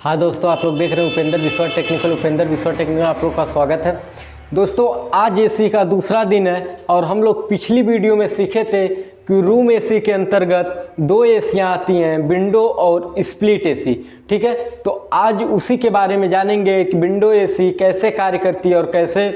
हाँ दोस्तों, आप लोग देख रहे हैं उपेंद्र विश्वास टेक्निकल। उपेंद्र विश्वास टेक्निकल में आप लोग का स्वागत है। दोस्तों, आज एसी का दूसरा दिन है और हम लोग पिछली वीडियो में सीखे थे कि रूम एसी के अंतर्गत दो एसियाँ आती हैं, विंडो और स्प्लिट एसी। ठीक है, तो आज उसी के बारे में जानेंगे कि विंडो एसी कैसे कार्य करती है और कैसे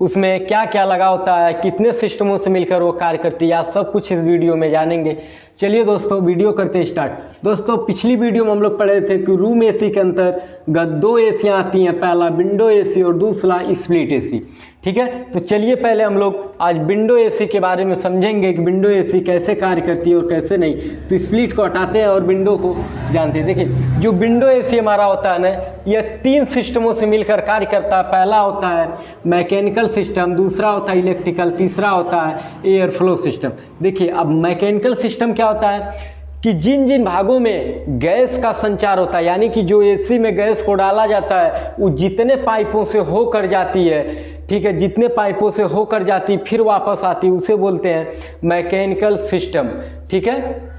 उसमें क्या क्या लगा होता है, कितने सिस्टमों से मिलकर वो कार्य करती है, आज सब कुछ इस वीडियो में जानेंगे। चलिए दोस्तों, वीडियो करते हैं स्टार्ट। दोस्तों, पिछली वीडियो में हम लोग पढ़े थे कि रूम एसी के अंतर्गत दो एसियाँ आती हैं, पहला विंडो एसी और दूसरा स्प्लिट एसी। ठीक है, तो चलिए पहले हम लोग आज विंडो एसी के बारे में समझेंगे कि विंडो एसी कैसे कार्य करती है और कैसे नहीं। तो स्प्लिट को हटाते हैं और विंडो को जानते हैं। देखिए, जो विंडो एसी हमारा होता है ना, यह तीन सिस्टमों से मिलकर कार्य करता है। पहला होता है मैकेनिकल सिस्टम, दूसरा होता है इलेक्ट्रिकल, तीसरा होता है एयर फ्लो सिस्टम। देखिए, अब मैकेनिकल सिस्टम क्या होता है कि जिन जिन भागों में गैस का संचार होता है, यानी कि जो एसी में गैस को डाला जाता है, वो जितने पाइपों से होकर जाती है, ठीक है, जितने पाइपों से होकर जाती फिर वापस आती, उसे बोलते हैं मैकेनिकल सिस्टम। ठीक है,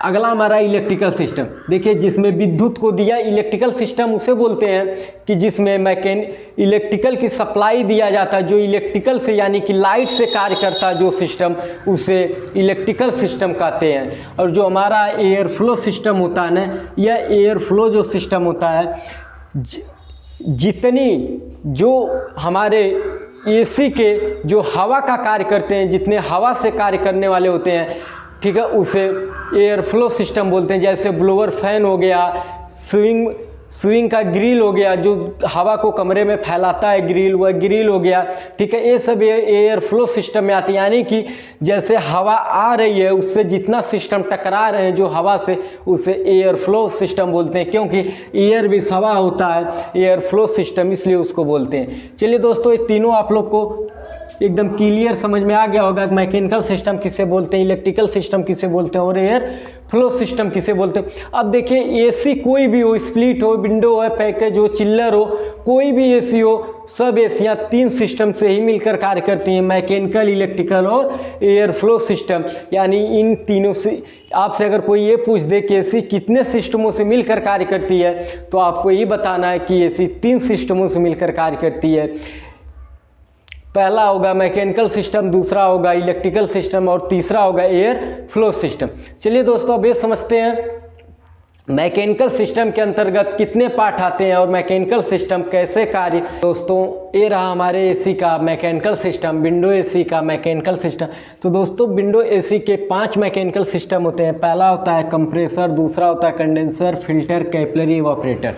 अगला हमारा इलेक्ट्रिकल सिस्टम। देखिए, जिसमें विद्युत को दिया, इलेक्ट्रिकल सिस्टम उसे बोलते हैं कि जिसमें इलेक्ट्रिकल की सप्लाई दिया जाता है, जो इलेक्ट्रिकल से यानी कि लाइट से कार्य करता है जो सिस्टम, उसे इलेक्ट्रिकल सिस्टम कहते हैं। और जो हमारा एयर फ्लो सिस्टम होता है ना, यह एयर फ्लो जो सिस्टम होता है, जितनी जो हमारे एसी के जो हवा का कार्य करते हैं, जितने हवा से कार्य करने वाले होते हैं, ठीक है, उसे एयर फ्लो सिस्टम बोलते हैं। जैसे ब्लोअर फैन हो गया, स्विंग का ग्रिल हो गया, जो हवा को कमरे में फैलाता है ग्रिल, वह ग्रिल हो गया। ठीक है, ये सब एयर फ्लो सिस्टम में आती है। यानी कि जैसे हवा आ रही है, उससे जितना सिस्टम टकरा रहे हैं जो हवा से, उसे एयर फ्लो सिस्टम बोलते हैं। क्योंकि एयर भी हवा होता है, एयर फ्लो सिस्टम, इसलिए उसको बोलते हैं। चलिए दोस्तों, ये तीनों आप लोग को एकदम क्लियर समझ में आ गया होगा कि मैकेनिकल सिस्टम किसे बोलते हैं, इलेक्ट्रिकल सिस्टम किसे बोलते हैं और एयर फ्लो सिस्टम किसे बोलते हैं। अब देखिए, एसी कोई भी हो, स्प्लिट हो, विंडो हो, पैकेज हो, चिल्लर हो, कोई भी एसी हो, सब एसियाँ तीन सिस्टम से ही मिलकर कार्य करती हैं, मैकेनिकल, इलेक्ट्रिकल और एयर फ्लो सिस्टम। यानी इन तीनों से आपसे अगर कोई ये पूछ दे कि एसी कितने सिस्टमों से मिलकर कार्य करती है, तो आपको ये बताना है कि एसी तीन सिस्टमों से मिलकर कार्य करती है। पहला होगा मैकेनिकल सिस्टम, दूसरा होगा इलेक्ट्रिकल सिस्टम और तीसरा होगा एयर फ्लो सिस्टम। चलिए दोस्तों, अब ये समझते हैं मैकेनिकल सिस्टम के अंतर्गत कितने पार्ट आते हैं और मैकेनिकल सिस्टम कैसे कार्य। दोस्तों, ये रहा हमारे एसी का मैकेनिकल सिस्टम, विंडो एसी का मैकेनिकल सिस्टम। तो दोस्तों, विंडो एसी के 5 मैकेनिकल सिस्टम होते हैं। पहला होता है कंप्रेसर, दूसरा होता है कंडेंसर, फिल्टर, कैपिलरी, इवापोरेटर।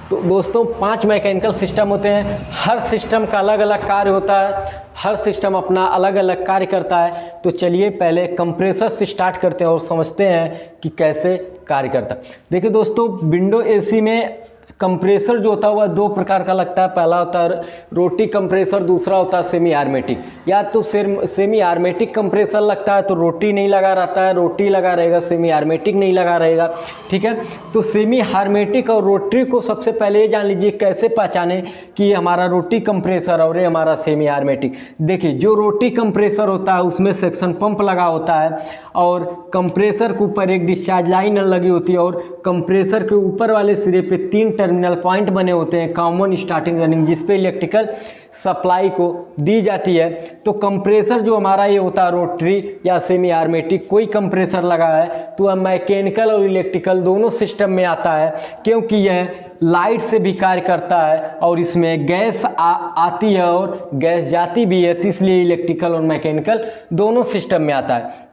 तो दोस्तों, 5 मैकेनिकल सिस्टम होते हैं। हर सिस्टम का अलग अलग कार्य होता है, हर सिस्टम अपना अलग अलग कार्य करता है। तो चलिए पहले कंप्रेसर से स्टार्ट करते हैं और समझते हैं कि कैसे कार्य करता है। देखिए दोस्तों, विंडो एसी में कंप्रेसर जो होता है वह 2 प्रकार का लगता है। पहला होता है रोटी कंप्रेसर, दूसरा होता है सेमी आर्मेटिक। या तो सेमी आर्मेटिक कंप्रेसर लगता है तो रोटी नहीं लगा रहता है, रोटी लगा रहेगा, सेमी आर्मेटिक नहीं लगा रहेगा। ठीक है, तो सेमी आर्मेटिक और रोटरी को सबसे पहले ये जान लीजिए कैसे पहचाने कि ये हमारा रोटी कंप्रेसर और ये हमारा सेमी आर्मेटिक। देखिए, जो रोटी कंप्रेसर होता है उसमें सेक्शन पंप लगा होता है और कंप्रेसर के ऊपर एक डिस्चार्ज लाइन लगी होती है और कंप्रेसर के ऊपर वाले सिरे पे 3 टर्मिनल पॉइंट बने होते हैं, कॉमन स्टार्टिंग रनिंग, जिस पे इलेक्ट्रिकल सप्लाई को दी जाती है। तो कंप्रेसर जो हमारा ये होता है रोटरी या सेमी आर्मेटिक, कोई कंप्रेसर लगा है तो वह मैकेनिकल और इलेक्ट्रिकल दोनों सिस्टम में आता है, क्योंकि यह लाइट से भी कार्य करता है और इसमें गैस आती है और गैस जाती भी है, तो इसलिए इलेक्ट्रिकल और मैकेनिकल दोनों सिस्टम में आता है।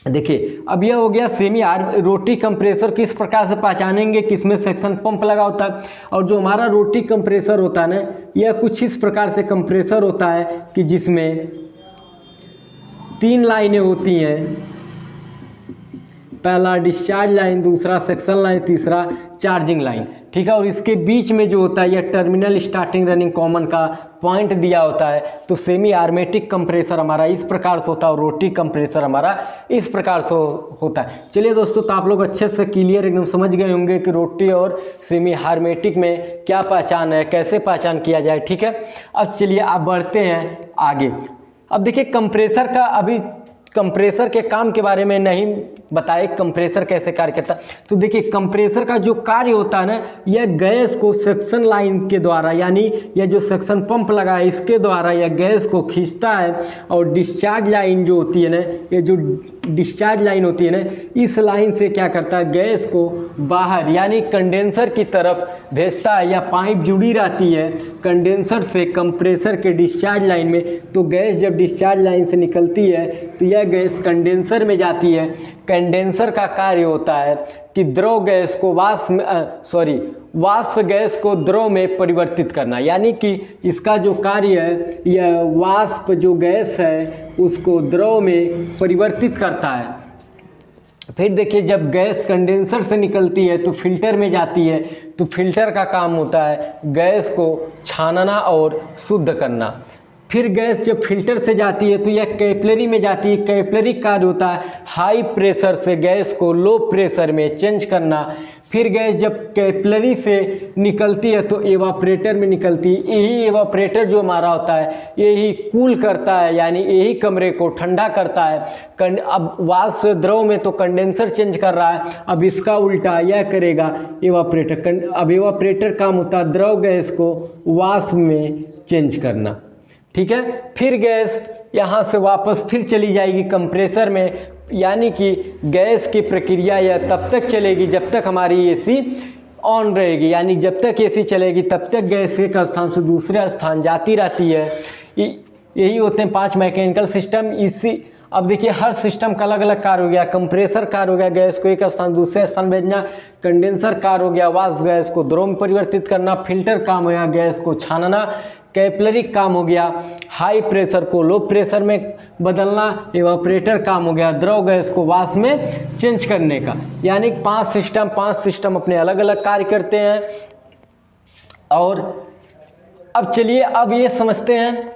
देखिए, अब यह हो गया रोटी कंप्रेसर। किस प्रकार से पहचानेंगे कि इसमें सेक्शन पंप लगा होता है। और जो हमारा रोटी कंप्रेसर होता है ना, यह कुछ इस प्रकार से कंप्रेसर होता है कि जिसमें 3 लाइनें होती हैं। पहला डिस्चार्ज लाइन, दूसरा सेक्शन लाइन, तीसरा चार्जिंग लाइन। ठीक है, और इसके बीच में जो होता है यह टर्मिनल स्टार्टिंग रनिंग कॉमन का पॉइंट दिया होता है। तो सेमी आर्मेटिक कंप्रेसर हमारा इस प्रकार से होता है और रोटी कंप्रेसर हमारा इस प्रकार से होता है। चलिए दोस्तों, तो आप लोग अच्छे से क्लियर एकदम समझ गए होंगे कि रोटी और सेमी आर्मेटिक में क्या पहचान है, कैसे पहचान किया जाए। ठीक है, अब चलिए आप बढ़ते हैं आगे। अब देखिए, कंप्रेसर का अभी कंप्रेसर के काम के बारे में नहीं बताए, कंप्रेसर कैसे कार्य करता। तो देखिए कंप्रेसर का जो कार्य होता है ना, यह गैस को सक्शन लाइन के द्वारा, यानी यह जो सक्शन पंप लगा है इसके द्वारा यह गैस को खींचता है, और डिस्चार्ज लाइन जो होती है ना, ये जो डिस्चार्ज लाइन होती है ना, इस लाइन से क्या करता है, गैस को बाहर यानी कंडेंसर की तरफ भेजता है, या पाइप जुड़ी रहती है कंडेंसर से कंप्रेसर के डिस्चार्ज लाइन में। तो गैस जब डिस्चार्ज लाइन से निकलती है तो यह गैस कंडेंसर में जाती है। कंडेंसर का कार्य होता है कि द्रव गैस को वाष्प गैस को द्रव में परिवर्तित करना, यानी कि इसका जो कार्य है, यह वाष्प जो गैस है उसको द्रव में परिवर्तित करता है। फिर देखिए जब गैस कंडेंसर से निकलती है तो फिल्टर में जाती है, तो फिल्टर का काम होता है गैस को छानना और शुद्ध करना। फिर गैस जब फिल्टर से जाती है तो यह कैपिलरी में जाती है। कैपिलरी कार्य होता है हाई प्रेशर से गैस को लो प्रेशर में चेंज करना। फिर गैस जब कैपिलरी से निकलती है तो एवापरेटर में निकलती है। यही एवापरेटर जो हमारा होता है यही कूल करता है, यानी यही कमरे को ठंडा करता है। अब वाष्प द्रव में तो कंडेंसर चेंज कर रहा है, अब इसका उल्टा यह करेगा एवापरेटर। अब एवापरेटर काम होता है द्रव गैस को वाष्प में चेंज करना, ठीक है। फिर गैस यहाँ से वापस फिर चली जाएगी कंप्रेसर में, यानी कि गैस की प्रक्रिया यह तब तक चलेगी जब तक हमारी एसी ऑन रहेगी, यानी जब तक एसी चलेगी तब तक गैस एक स्थान से दूसरे स्थान जाती रहती है। यही होते हैं 5 मैकेनिकल सिस्टम। इसी अब देखिए हर सिस्टम का अलग अलग कार्य हो गया। कंप्रेसर कार्य हो गया गैस को एक स्थान दूसरे स्थान भेजना, कंडेंसर कार्य हो गया वाष्प गैस को द्रव में परिवर्तित करना, फिल्टर काम हो गया गैस को छानना, कैपिलरी काम हो गया हाई प्रेशर को लो प्रेशर में बदलना, एवापरेटर काम हो गया द्रव गैस को वाष्प में चेंज करने का। यानी 5 सिस्टम अपने अलग अलग कार्य करते हैं। और अब चलिए अब ये समझते हैं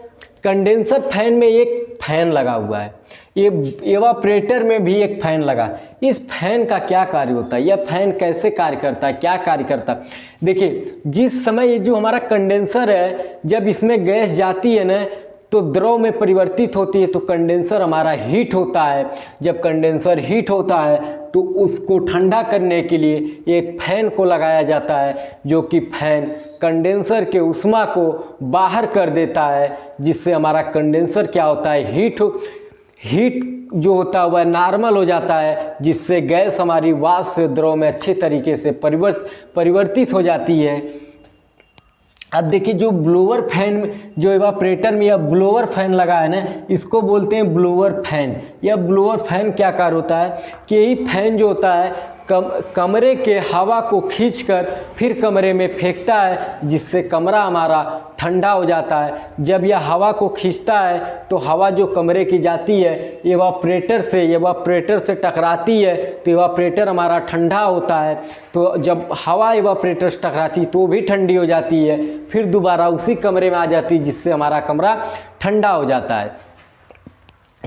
कंडेंसर फैन में एक फैन लगा हुआ है, ये एवापरेटर में भी एक फैन लगा। इस फैन का क्या कार्य होता है, यह फैन कैसे कार्य करता है, क्या कार्य करता है। देखिए जिस समय ये जो हमारा कंडेंसर है जब इसमें गैस जाती है ना तो द्रव में परिवर्तित होती है, तो कंडेंसर हमारा हीट होता है। जब कंडेंसर हीट होता है तो उसको ठंडा करने के लिए एक फैन को लगाया जाता है, जो कि फैन कंडेंसर के उष्मा को बाहर कर देता है, जिससे हमारा कंडेंसर क्या होता है हीट जो होता है वह नॉर्मल हो जाता है, जिससे गैस हमारी वाष्प से द्रव में अच्छे तरीके से परिवर्तित हो जाती है। अब देखिए जो ब्लोअर फैन जो एवापरेटर में या ब्लोअर फैन लगा है ना, इसको बोलते हैं ब्लोअर फैन। यह ब्लोअर फैन क्या कार्य होता है कि यही फैन जो होता है कमरे के हवा को खींचकर फिर कमरे में फेंकता है, जिससे कमरा हमारा ठंडा हो जाता है। जब यह हवा को खींचता है तो हवा जो कमरे की जाती है एवापरेटर से टकराती है, तो एवापरेटर हमारा ठंडा होता है। तो जब हवा एवापरेटर से टकराती है तो वो भी ठंडी हो जाती है, फिर दोबारा उसी कमरे में आ जाती है, जिससे हमारा कमरा ठंडा हो जाता है।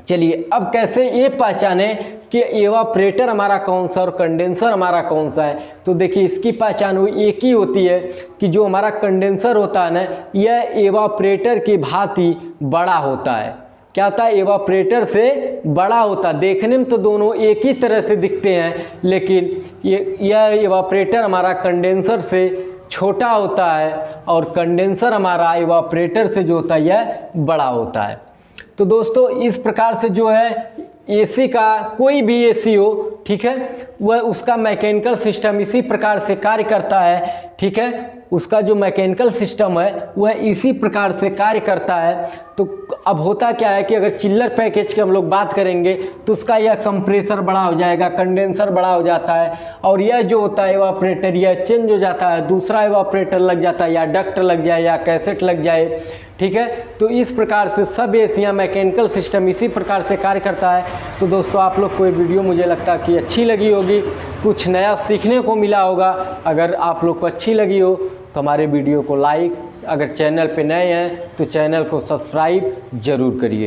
चलिए अब कैसे ये पहचाने कि एवापरेटर हमारा कौन सा और कंडेंसर हमारा कौन सा है। तो देखिए इसकी पहचान एक ही होती है कि जो हमारा कंडेंसर होता है ना, यह एवापरेटर की भांति बड़ा होता है। क्या होता है, एवापरेटर से बड़ा होता है। देखने में तो दोनों एक ही तरह से दिखते हैं, लेकिन यह एवापरेटर हमारा कंडेंसर से छोटा होता है और कंडेंसर हमारा एवापरेटर से जो होता है यह बड़ा होता है। तो दोस्तों इस प्रकार से जो है एसी का कोई भी एसी हो, ठीक है, वह उसका मैकेनिकल सिस्टम इसी प्रकार से कार्य करता है, ठीक है। उसका जो मैकेनिकल सिस्टम है वह इसी प्रकार से कार्य करता है। तो अब होता क्या है कि अगर चिल्लर पैकेज की हम लोग बात करेंगे तो उसका यह कंप्रेसर बड़ा हो जाएगा, कंडेंसर बड़ा हो जाता है, और यह जो होता है एवापरेटर यह चेंज हो जाता है, दूसरा एवापरेटर लग जाता है, या डक्ट लग जाए या कैसेट लग जाए, ठीक है। तो इस प्रकार से सब एसियाँ मैकेनिकल सिस्टम इसी प्रकार से कार्य करता है। तो दोस्तों आप लोग को ये वीडियो मुझे लगता है कि अच्छी लगी होगी, कुछ नया सीखने को मिला होगा। अगर आप लोग को अच्छी लगी हो तो हमारे वीडियो को लाइक, अगर चैनल पे नए हैं तो चैनल को सब्सक्राइब ज़रूर करिए।